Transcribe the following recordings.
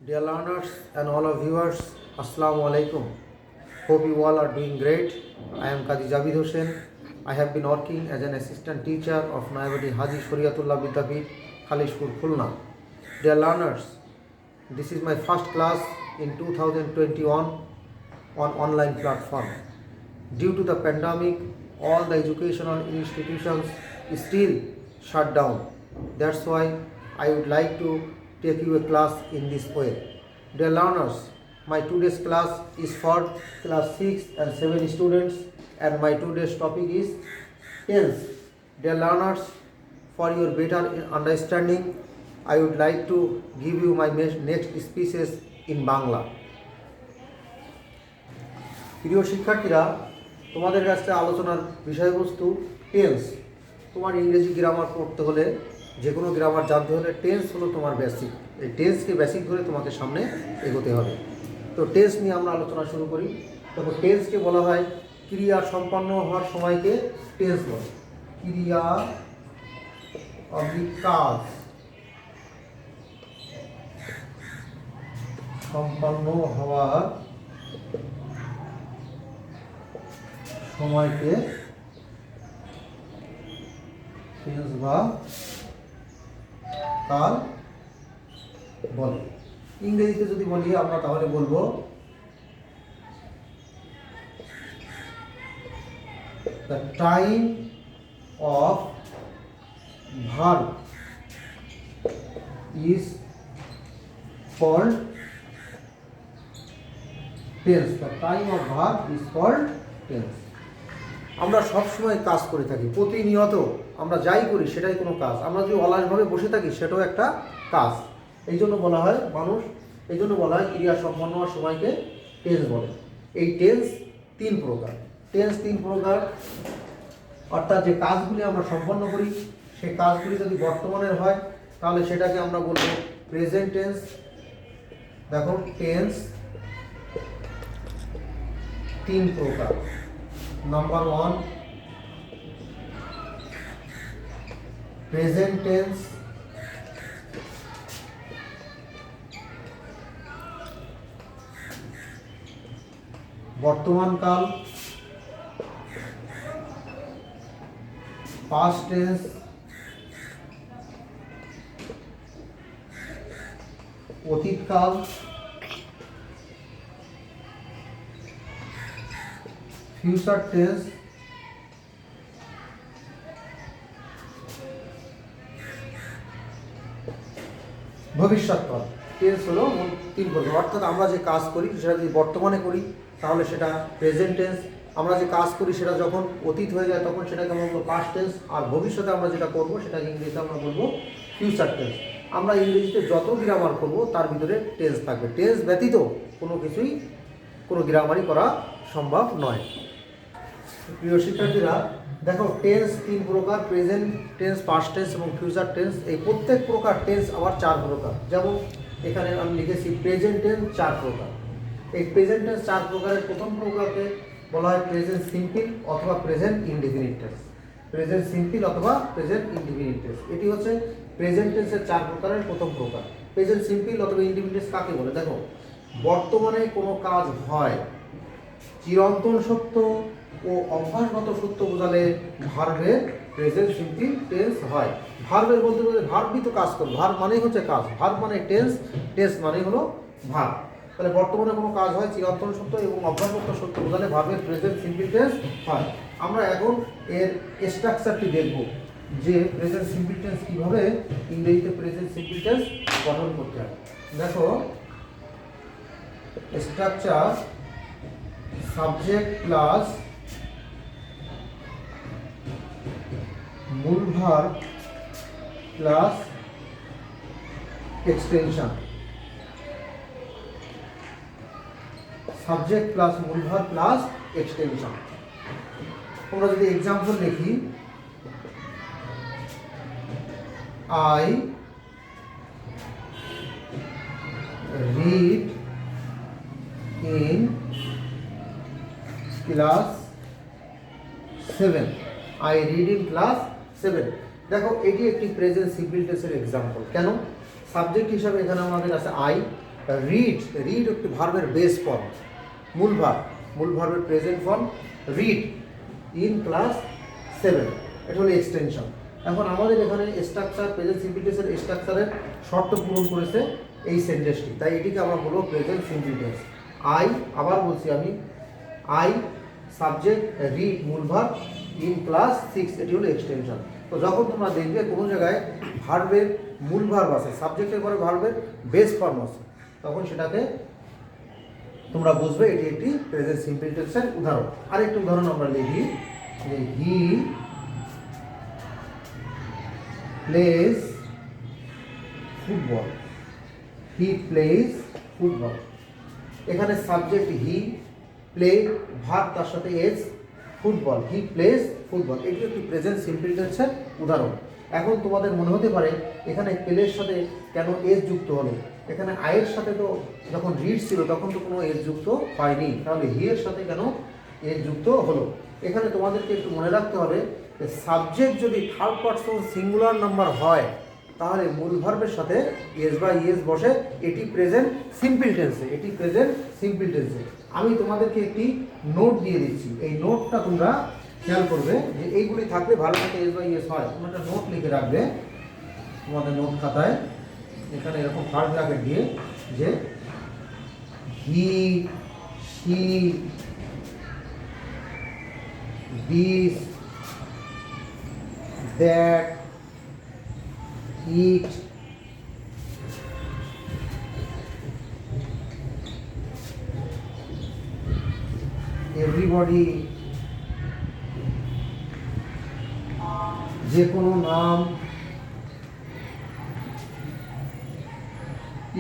Dear learners and all of viewers, Assalamu alaikum. Hope you all are doing great. I am Kazi Javid Hussain. I have been working as an assistant teacher of Nayabadi Haji Shariatullah Vidyapith, Khalishpur, Khulna. Dear learners, this is my first class in 2021 on online platform. Due to the pandemic, all the educational institutions still shut down. That's why I would like to take you a class in this way. Dear learners, my today's class is for class 6 and 7 students, and my today's topic is tense. Dear learners, for your better understanding, I would like to give you my next speeches in Bangla. প্রিয় শিক্ষার্থীরা, তোমাদের কাছে আলোচনার বিষয়বস্তু tense. তোমার ইংরেজি grammar পড়তে হলে, যে কোনো গ্রামার জানতে হলে টেন্স হলো তোমার বেসিক। এই টেন্সকে বেসিক ধরে তোমাকে সামনে এগোতে হবে। তো টেন্স নিয়ে আমরা আলোচনা শুরু করি। তখন টেন্সকে বলা হয় ক্রিয়া সম্পন্ন হওয়ার সময়কে টেন্স বলে। ক্রিয়া কাজ সম্পন্ন হওয়ার সময়কে টেন্স বা কাল বলে। ইংরেজিতে যদি বলি আমরা তাহলে বলবো the time of verb is called tense. The time of verb is called tense. আমরা সবসময় কাজ করে থাকি, প্রতিনিয়ত আমরা যাই করি সেটাই কোনো কাজ। আমরা যদি অলসভাবে বসে থাকি সেটাও একটা কাজ। এই জন্য বলা হয় ক্রিয়া সম্পন্ন হওয়ার সময়কে টেন্স বলে। এই টেন্স তিন প্রকার। অর্থাৎ যে কাজগুলি আমরা সম্পন্ন করি সেই কাজগুলি যদি বর্তমানের হয় তাহলে সেটাকে আমরা বলবো প্রেজেন্ট টেন্স। দেখো টেন্স তিন প্রকার। নাম্বার 1 প্রেজেন্ট টেন্স, বর্তমানকাল, পাস্ট টেন্স, অতীতকাল, ফিউচার টেন্স, ভবিষ্যৎকাল। টেন্স হলো তিন প্রকার। অর্থাৎ আমরা যে কাজ করি সেটা যদি বর্তমানে করি তাহলে সেটা প্রেজেন্ট টেন্স, আমরা যে কাজ করি সেটা যখন অতীত হয়ে যায় তখন সেটাকে আমরা বলবো পাস্ট টেন্স, আর ভবিষ্যতে আমরা যেটা করবো সেটাকে ইংরেজিতে আমরা বলবো ফিউচার টেন্স। আমরা ইংরেজিতে যত গ্রামার করবো তার ভিতরে টেন্স থাকবে। টেন্স ব্যতীত কোনো গ্রামারই করা সম্ভব নয়। প্রিয় শিক্ষার্থীরা, দেখো টেন্স তিন প্রকার, প্রেজেন্ট টেন্স, পাস্ট টেন্স এবং ফিউচার টেন্স। এই প্রত্যেক প্রকার টেন্স আবার 4 প্রকার। যেমন এখানে আমি লিখেছি প্রেজেন্ট টেন্স 4 প্রকার। এই প্রেজেন্ট টেন্স 4 প্রকারের প্রথম প্রকারকে বলা হয় প্রেজেন্ট সিম্পল অথবা present indefinite tense. Present simple অথবা প্রেজেন্ট ইনডিফিনিট টেন্স, এটি হচ্ছে প্রেজেন্ট টেন্সের 4 প্রকারের প্রথম প্রকার। প্রেজেন্ট সিম্পল অথবা ইনডিফিনিট টেন্স কাকে বলে? দেখো, বর্তমানে কোনো কাজ হয়, চিরন্তন সত্য ও অভ্যাসগত সত্য বোঝালে ভার্বের প্রেজেন্ট সিম্পল টেন্স হয়। ভার্বের বলতে ভার্বই তো কাজ করবে। ভার্ব মানেই হচ্ছে কাজ, ভার্ব মানে টেন্স, টেন্স মানে হলো ভার্ব। তাহলে বর্তমানে কোনো কাজ হয়, চিরন্তন সত্য এবং অভ্যাসগত সত্য বোঝালে ভার্বের প্রেজেন্ট সিম্পল টেন্স হয়। আমরা এখন এর স্ট্রাকচারটি দেখব যে প্রেজেন্ট সিম্পল টেন্স কীভাবে ইংরেজিতে প্রেজেন্ট সিম্পল টেন্স গঠন করতে হয়। দেখো স্ট্রাকচার, সাবজেক্ট প্লাস মূল verb plus extension. Subject plus মূল ভার্ব প্লাস এক্সটেনশন। আমরা যদি এক্সাম্পল লিখি, I read in class 7। I read in class 7। দেখো এটি একটি প্রেজেন্ট সিম্পল টেন্সের এক্সাম্পল। কেন? সাবজেক্ট হিসাবে এখানে আমাদের আছে আই, রিড, রিড একটি ভার্বের বেস ফর্ম, মূল ভার্বের present form read in class 7, এটা হলো এক্সটেনশন। এখন আমাদের এখানে স্ট্রাকচার, প্রেজেন্ট সিম্পল টেন্সের স্ট্রাকচারের শর্ত পূরণ করেছে এই সেন্টেন্সটি, তাই এটিকে আমরা বলবো প্রেজেন্ট সিম্পল টেন্স। আই, আবার বলছি আমি, আই সাবজেক্ট রিড মূল ভার্ব ইন ক্লাস 6, এটি হলো এক্সটেনশন। তো যখন তোমরা দেখবে কোনো জায়গায় ভার্বের মূল ভার্ব আছে, সাবজেক্টের পরে ভার্বের বেস ফর্ম আছে, তখন সেটাকে তোমরা বুঝবে এটি একটি প্রেজেন্ট সিম্পল টেন্সের উদাহরণ। আরেকটি উদাহরণ আমরা লিখি যে he plays football, he plays football. এখানে সাবজেক্ট হি, প্লে ভার্ব তার সাথে S, football, he plays football, এটি একটি প্রেজেন্ট সিম্পল টেন্সের উদাহরণ। এখন তোমাদের মনে হতে পারে এখানে প্লের সাথে কেন এস যুক্ত হলো, এখানে আয়ের সাথে তো যখন রিড ছিল তখন তো কোনো এস যুক্ত হয়নি, তাহলে হি এর সাথে কেন এস যুক্ত হলো। এখানে তোমাদেরকে একটু মনে রাখতে হবে যে সাবজেক্ট যদি থার্ড পারসন সিঙ্গুলার নাম্বার হয় তাহলে মূল ভার্বের সাথে এস বা ইএস বসে, এটি প্রেজেন্ট সিম্পল টেন্সে, এটি প্রেজেন্ট সিম্পল টেন্সে। আমি তোমাদেরকে একটি নোট দিয়ে দিচ্ছি, এই নোটটা তোমরা খেয়াল করবে যে এইগুলি থাকলে ভার্বের সাথে এস বা ইএস হয়, তোমরা একটা নোট লিখে রাখবে তোমাদের নোট খাতায়, এখানে এরকম থার্ড ব্র্যাকেট দিয়ে যে he, she, this, that, it, everybody, যে কোনো নাম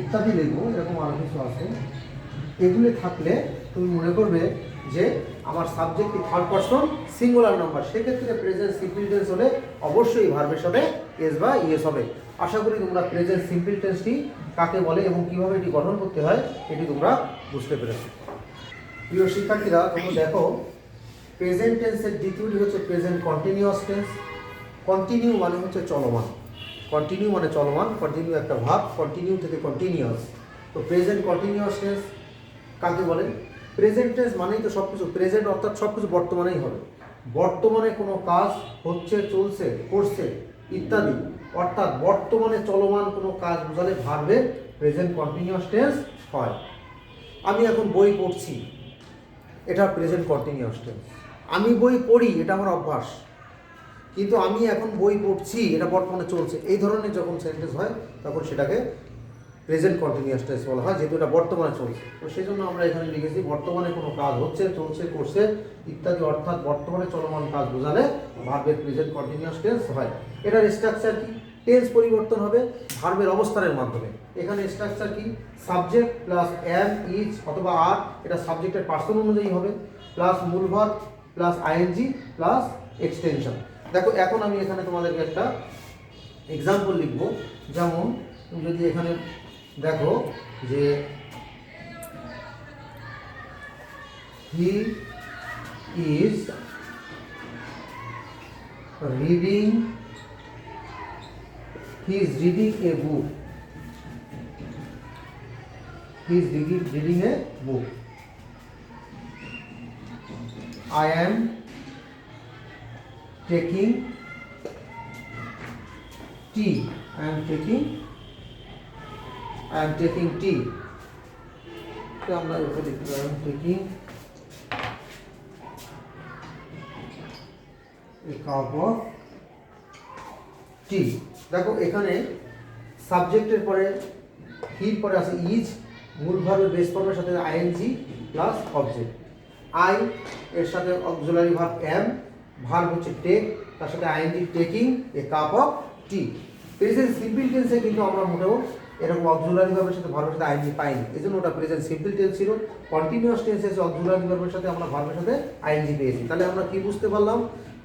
ইত্যাদি লিখবো, এরকম আরো কিছু আছে। এগুলি থাকলে তুমি মনে করবে যে আমার সাবজেক্টটি থার্ড পারসন সিঙ্গুলার নাম্বার, সেক্ষেত্রে প্রেজেন্ট সিম্পল টেন্স হলে অবশ্যই ভার্বের সাথে এস বা ইএস হবে। আশা করি তোমরা প্রেজেন্ট সিম্পল টেন্সটি কাকে বলে এবং কীভাবে এটি গঠন করতে হয় এটি তোমরা বুঝতে পেরেছো। প্রিয় শিক্ষার্থীরা, তোমরা দেখো প্রেজেন্ট টেন্সের দ্বিতীয়টি হচ্ছে প্রেজেন্ট কন্টিনিউয়াস টেন্স। কন্টিনিউ মানে হচ্ছে চলমান, কন্টিনিউ মানে চলমান, কন্টিনিউ একটা ভাব, কন্টিনিউ থেকে কন্টিনিউয়াস। তো প্রেজেন্ট কন্টিনিউয়াস টেন্স কাকে বলে? প্রেজেন্ট টেন্স মানেই তো সব কিছু প্রেজেন্ট, অর্থাৎ সব কিছু বর্তমানেই হবে, বর্তমানে কোনো কাজ হচ্ছে, চলছে, করছে ইত্যাদি, অর্থাৎ বর্তমানে চলমান কোনো কাজ বোঝালে ভার্বের প্রেজেন্ট কন্টিনিউয়াস টেন্স হয়। আমি এখন বই পড়ছি, এটা প্রেজেন্ট কন্টিনিউয়াস টেন্স। আমি বই পড়ি, এটা আমার অভ্যাস, কিন্তু আমি এখন বই পড়ছি, এটা বর্তমানে চলছে। এই ধরনের যখন সেন্টেন্স হয় তখন সেটাকে প্রেজেন্ট কন্টিনিউয়াস টেন্স বলা হয়, যেহেতু এটা বর্তমানে চলছে। তো সেই জন্য আমরা এখানে লিখেছি বর্তমানে কোনো কাজ হচ্ছে, চলছে, করছে ইত্যাদি, অর্থাৎ বর্তমানে চলমান কাজ বোঝালে ভার্বের প্রেজেন্ট কন্টিনিউয়াস টেন্স হয়। এটার স্ট্রাকচার কি? টেন্স পরিবর্তন হবে ভার্বের অবস্থানের মাধ্যমে। এখানে স্ট্রাকচার কি? সাবজেক্ট প্লাস এম, ইজ অথবা আর, এটা সাবজেক্টের পার্সন অনুযায়ী হবে, প্লাস মূল verb plus ING plus extension. দেখো এখন আমি এখানে তোমাদেরকে একটা এক্সাম্পল লিখব। যেমন তুমি যদি এখানে দেখো যে he is reading, he is reading a book, he is reading a book. I am taking tea. I am taking tea. তো আমরা এভাবে লিখতে পারি taking a cup of tea. দেখো এখানে সাবজেক্টের পরে হির পরে আছে ইজ, মূল ভার্বের বেস ফর্মের সাথে আইএনজি প্লাস অবজেক্ট। আই এর সাথে অক্সিলারি ভার্ব এম, ভার্ব হচ্ছে টেক, তার সাথে ING taking a cup of tea. Present simple টেন্সে কিন্তু আমরা মোটেও এরকম অক্সিলারি ভার্বের সাথে ভার্বের সাথে আইএনজি পাইনি, এই জন্য ওটা প্রেজেন্ট সিম্পল টেন্স ছিল। কন্টিনিউয়াস টেন্সে এসে অক্সিলারি ভার্বের সাথে আমরা ভার্বের সাথে আইএনজি পেয়েছি। তাহলে আমরা কি বুঝতে পারলাম?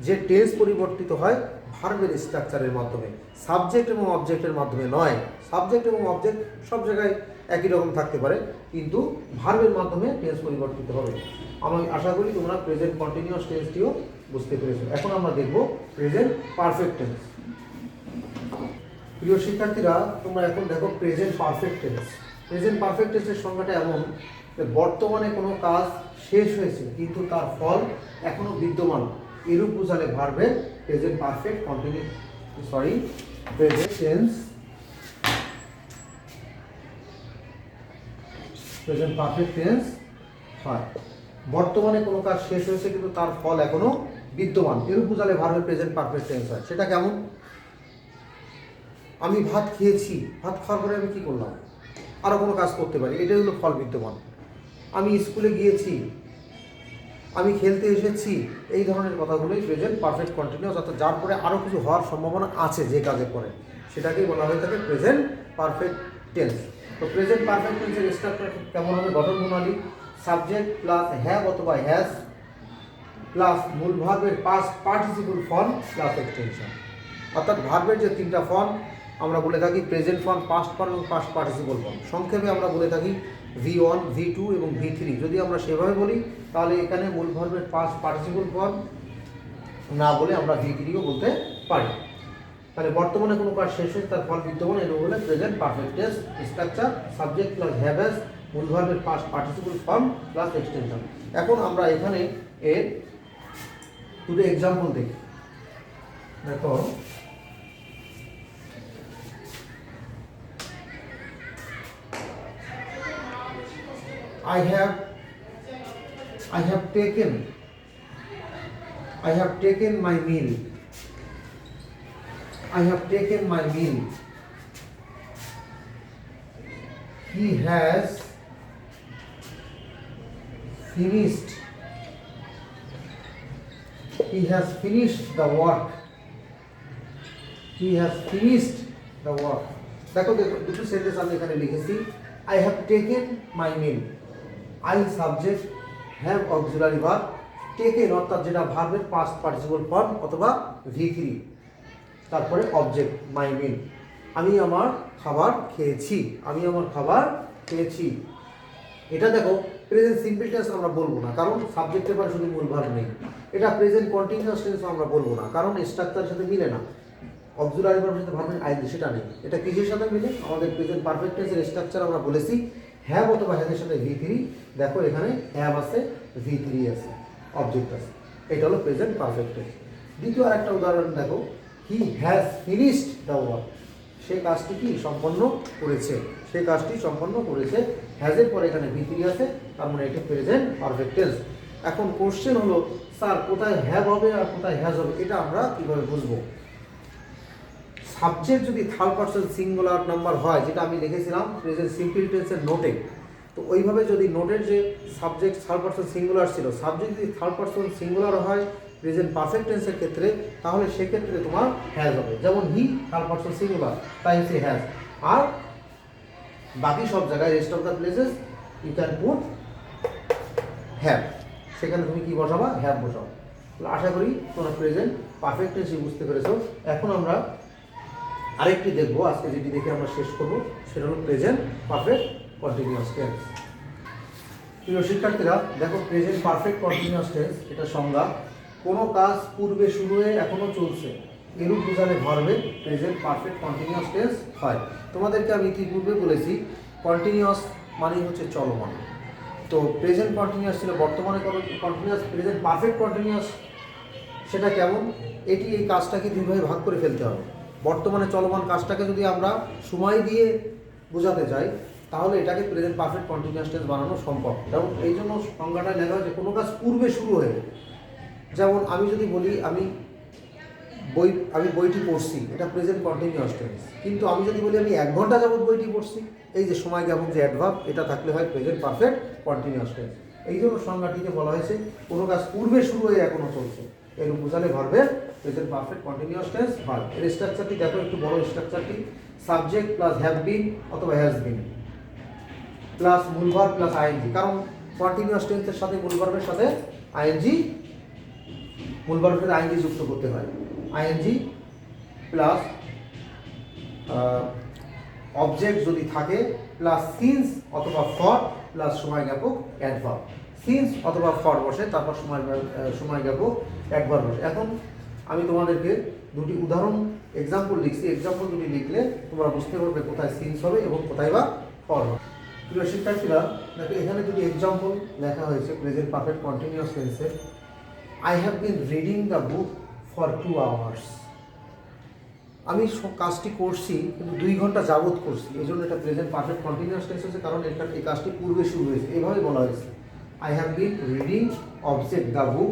যে টেন্স পরিবর্তিত হয় ভার্বের স্ট্রাকচারের মাধ্যমে, সাবজেক্ট এবং অবজেক্টের মাধ্যমে নয়। সাবজেক্ট এবং অবজেক্ট সব জায়গায় একই রকম থাকতে পারে, কিন্তু ভার্বের মাধ্যমে টেন্স পরিবর্তিত হবে। আমি আশা করি তোমরা প্রেজেন্ট কন্টিনিউয়াস টেন্সটিও বুঝতে পেরেছো। এখন আমরা দেখব প্রেজেন্ট পারফেক্ট টেন্স। প্রিয় শিক্ষার্থীরা, তোমরা এখন দেখো present perfect tense. Present perfect টেন্সের সংজ্ঞাটা এমন যে বর্তমানে কোনো কাজ শেষ হয়েছে কিন্তু তার ফল এখনো বিদ্যমান, এরূপ বোঝালে ভার্বের present perfect continue present tense present perfect tense হয়। বর্তমানে কোনো কাজ শেষ হয়েছে কিন্তু তার ফল এখনো বিদ্যমান, এরূপ বোঝালে ভার্বের প্রেজেন্ট পারফেক্ট টেন্স হয়। সেটা কেমন? আমি ভাত খেয়েছি, ভাত খাওয়ার পরে আমি কী করলাম, আরও কোনো কাজ করতে পারি, এটাই হলো ফল বিদ্যমান। আমি স্কুলে গিয়েছি, আমি খেলতে এসেছি, এই ধরনের কথাগুলোই প্রেজেন্ট পারফেক্ট কন্টিনিউয়াস, অর্থাৎ যার পরে আরও কিছু হওয়ার সম্ভাবনা আছে যে কাজের পরে, সেটাকেই বলা হয়ে থাকে প্রেজেন্ট পারফেক্ট টেন্স। তো প্রেজেন্ট পারফেক্ট টেন্সের স্ট্রাকচার কেমন হবে? গঠন প্রণালী সাবজেক্ট প্লাস হ্যাভ অথবা হ্যাজ প্লাস মূল ভার্বের past participle form plus extension. অর্থাৎ ভার্বের যে তিনটা ফর্ম আমরা বলে থাকি প্রেজেন্ট ফর্ম, পাস্ট ফর্ম এবং পাস্ট পার্টিসিপল ফর্ম। সংক্ষেপে আমরা বলে থাকি V1, V2 এবং V3। যদি আমরা সেভাবে বলি তাহলে এখানে মূল ভার্বের পাস্ট পার্টিসিপল ফর্ম না বলে আমরা V3ও বলতে পারি। তাহলে বর্তমানে কোনো কাজ শেষ হয়েছে তার ফল বিদ্যমান, এটা হলো present perfect tense structure subject plus have has মূল ভার্বের past participle form plus extension. এখন আমরা এখানে এর দুটো এক্সাম্পল দেখি। দেখো I have taken my meal. I have taken my meal. He has finished the work. He has finished the work. দেখো দুটো সেন্টেন্স আমি এখানে লিখেছি। I have taken my meal. I subject, have auxiliary verb, taken অর্থাৎ যেটা ভার্বের past participle form অথবা V3, তারপরে অবজেক্ট মাই মিল। আমি আমার খাবার খেয়েছি, আমি আমার খাবার খেয়েছি। এটা দেখো প্রেজেন্ট সিম্পল টেন্স আমরা বলবো না, কারণ সাবজেক্টের পরে শুধু মূল ভার্ব নেই। এটা প্রেজেন্ট কন্টিনিউয়াস টেন্স আমরা বলবো না, কারণ স্ট্রাকচারের সাথে মিলে না। অক্সিলারি ভার্বের সাথে ভার্বের আইডি সেটা নেই। এটা কিসের সাথে মিলে? আমাদের প্রেজেন্ট পারফেক্ট টেন্সের স্ট্রাকচার আমরা বলেছি হ্যাভ অথবা হ্যাজের সাথে V3। দেখো এখানে হ্যাভ আছে, V3 আছে, অবজেক্ট আছে। এটা হলো প্রেজেন্ট পারফেক্ট টেন্স। দ্বিতীয় আরেকটা উদাহরণ দেখো, he has finished the work. সে কাজটি কি সম্পন্ন করেছে, সে কাজটি সম্পন্ন করেছে। হ্যাজের পরে এখানে V3 আছে, তার মানে এটা প্রেজেন্ট পারফেক্ট টেন্স। এখন কোশ্চেন হলো স্যার কোথায় হ্যাভ হবে আর কোথায় হ্যাজ হবে, এটা আমরা কীভাবে বুঝবো? সাবজেক্ট যদি থার্ড পারসন সিঙ্গুলার নাম্বার হয়, যেটা আমি লিখেছিলাম প্রেজেন্ট সিম্পল টেন্সের নোটে, তো ওইভাবে যদি নোটের যে সাবজেক্ট থার্ড পারসন সিঙ্গুলার ছিল, সাবজেক্ট যদি থার্ড পারসন সিঙ্গুলার হয় প্রেজেন্ট পারফেক্ট টেন্সের ক্ষেত্রে, তাহলে সেক্ষেত্রে তোমার হ্যাজ হবে। যেমন হি থার্ড পারসন সিঙ্গুলার, তাই সে হ্যাজ। আর বাকি সব জায়গায় rest of the places you can put have, সেখানে তুমি কি বসাবা? হ্যাভ বসাও। আশা করি তোমরা প্রেজেন্ট পারফেক্ট টেন্সই বুঝতে পেরেছো। এখন আমরা আরেকটি দেখবো, আজকে যেটি দেখে আমরা শেষ করবো, সেটা হলো প্রেজেন্ট পারফেক্ট কন্টিনিউয়াস টেন্স। প্রিয় শিক্ষার্থীরা দেখো, প্রেজেন্ট পারফেক্ট কন্টিনিউয়াস টেন্স এটা সংজ্ঞা, কোনো কাজ পূর্বে শুরু হয়ে এখনও চলছে, এরূপ বোঝালে ভার্বে প্রেজেন্ট পারফেক্ট কন্টিনিউয়াস টেন্স হয়। তোমাদেরকে আমি ইতিপূর্বে বলেছি কন্টিনিউয়াস মানেই হচ্ছে চলমান। তো প্রেজেন্ট কন্টিনিউয়াস ছিল বর্তমানে কন্টিনিউয়াস। প্রেজেন্ট পারফেক্ট কন্টিনিউয়াস সেটা কেমন? এটি এই কাজটাকে দুইভাবে ভাগ করে ফেলতে হবে। বর্তমানে চলমান কাজটাকে যদি আমরা সময় দিয়ে বোঝাতে চাই, তাহলে এটাকে প্রেজেন্ট পারফেক্ট কন্টিনিউয়াস টেন্স বানানো সম্ভব। যেমন এই জন্য সংজ্ঞাটা লেখা হয়েছে কোনো কাজ পূর্বে শুরু হয়ে। যেমন আমি যদি বলি আমি বইটি পড়ছি, এটা প্রেজেন্ট কন্টিনিউয়াস টেন্স। কিন্তু আমি যদি বলি আমি 1 ঘন্টা যাবত বইটি পড়ছি, এই যে সময় জ্ঞাপক যে অ্যাডভার্ব, এটা থাকলে হয় প্রেজেন্ট পারফেক্ট কন্টিনিউয়াস টেন্স। এই জন্য সংজ্ঞাটিকে বলা হয়েছে কোনো কাজ পূর্বে শুরু হয়ে এখনও চলছে, এর বোঝালে ভার্বের প্রেজেন্ট পারফেক্ট কন্টিনিউয়াস টেন্স হয়। এর স্ট্রাকচারটি দেখো, একটু বড় স্ট্রাকচারটি। সাবজেক্ট প্লাস হ্যাভ বিন অথবা হ্যাজ বিন প্লাস মূল ভার্ব প্লাস আইএনজি, কারণ কন্টিনিউয়াস টেন্সের সাথে মূল ভার্বের সাথে আইএনজি, মূল ভার্বের সাথে আইএনজি যুক্ত করতে হয়। আইএনজি প্লাস অবজেক্ট যদি থাকে প্লাস সিন্স অথবা ফর প্লাস সময় জ্ঞাপক অ্যাডভার্ব। সিন্স অথবা ফর বসে, তারপর সময় জ্ঞাপক অ্যাডভার্ব বসে। এখন আমি তোমাদেরকে দুটি উদাহরণ এক্সাম্পল লিখছি, এক্সাম্পল দুটি লিখলে তোমরা বুঝতে পারবে কোথায় সিন্স হবে এবং কোথায় বা ফর হবে। প্রিয় শিক্ষার্থীরা দেখো এখানে দুটি এক্সাম্পল লেখা হয়েছে প্রেজেন্ট পারফেক্ট কন্টিনিউয়াস টেন্সে। I have been reading the book for 2 hours. আমি কাজটি করছি কিন্তু 2 ঘন্টা যাবত করছি, এই জন্য এটা প্রেজেন্ট পারফেক্ট কন্টিনিউয়াস টেন্স হচ্ছে, কারণ এই কাজটি পূর্বে শুরু হয়েছে, এভাবে বলা হয়েছে। I have been reading object the book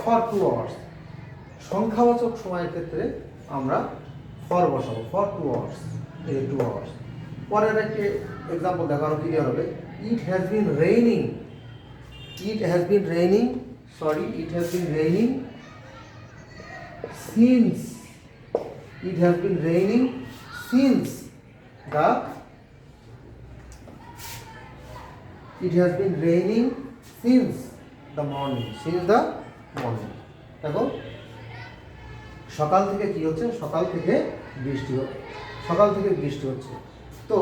for 2 hours. সংখ্যাবাচক সময়ের ক্ষেত্রে আমরা ফর বসাবো, ফর 2 আওয়ার্স, এই 2 আওয়ার্স। পরের একটি এক্সাম্পল দেখো আরো ক্লিয়ার হবে। It has been raining, it has been raining, it has been raining since, it has been raining since the, it has been raining since the morning, since the morning। দেখো সকাল থেকে কি হচ্ছে, সকাল থেকে বৃষ্টি হচ্ছে, সকাল থেকে বৃষ্টি হচ্ছে। তো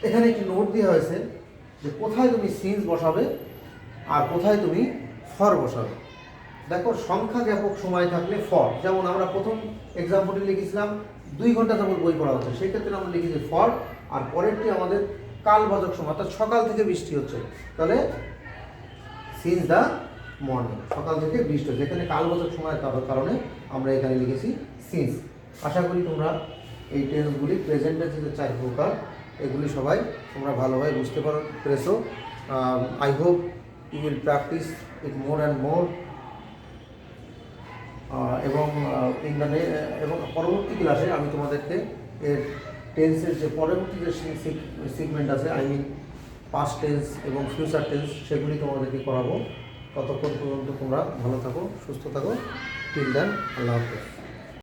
এখানে একটি নোট দেওয়া হয়েছে যে কোথায় তুমি সিন্স বসাবে আর কোথায় তুমি ফর বসাবে। দেখো সংখ্যা জ্ঞাপক সময় থাকলে ফর, যেমন আমরা প্রথম এক্সাম্পলটি লিখেছিলাম 2 ঘন্টা যাবত বই পড়া হচ্ছে, সেই ক্ষেত্রে আমরা লিখেছি ফর, আর পরেরটি আমাদের কালবাচক সময়, অর্থাৎ সকাল থেকে বৃষ্টি হচ্ছে, তাহলে সিন্স দ্য মর্নিং, সকাল থেকে বৃষ্টি হচ্ছে। এখানে কালবাচক সময়ের কারণে আমরা এখানে লিখেছি সিন্স। আশা করি তোমরা এই টেন্সগুলি, প্রেজেন্ট টেন্সের যে 4 প্রকার, এগুলি সবাই তোমরা ভালোভাবে বুঝতে পেরেছো। I hope you will practise it more and more, এবং এবং পরবর্তী ক্লাসে আমি তোমাদেরকে এর টেন্সের যে পরবর্তী যে সিগমেন্ট আছে, আই মিন পাস্ট টেন্স এবং ফিউচার টেন্স, সেগুলি তোমাদেরকে করাবো। ততক্ষণ পর্যন্ত তোমরা ভালো থাকো, সুস্থ থাকো। টিল দেন, আল্লাহ হাফেজ।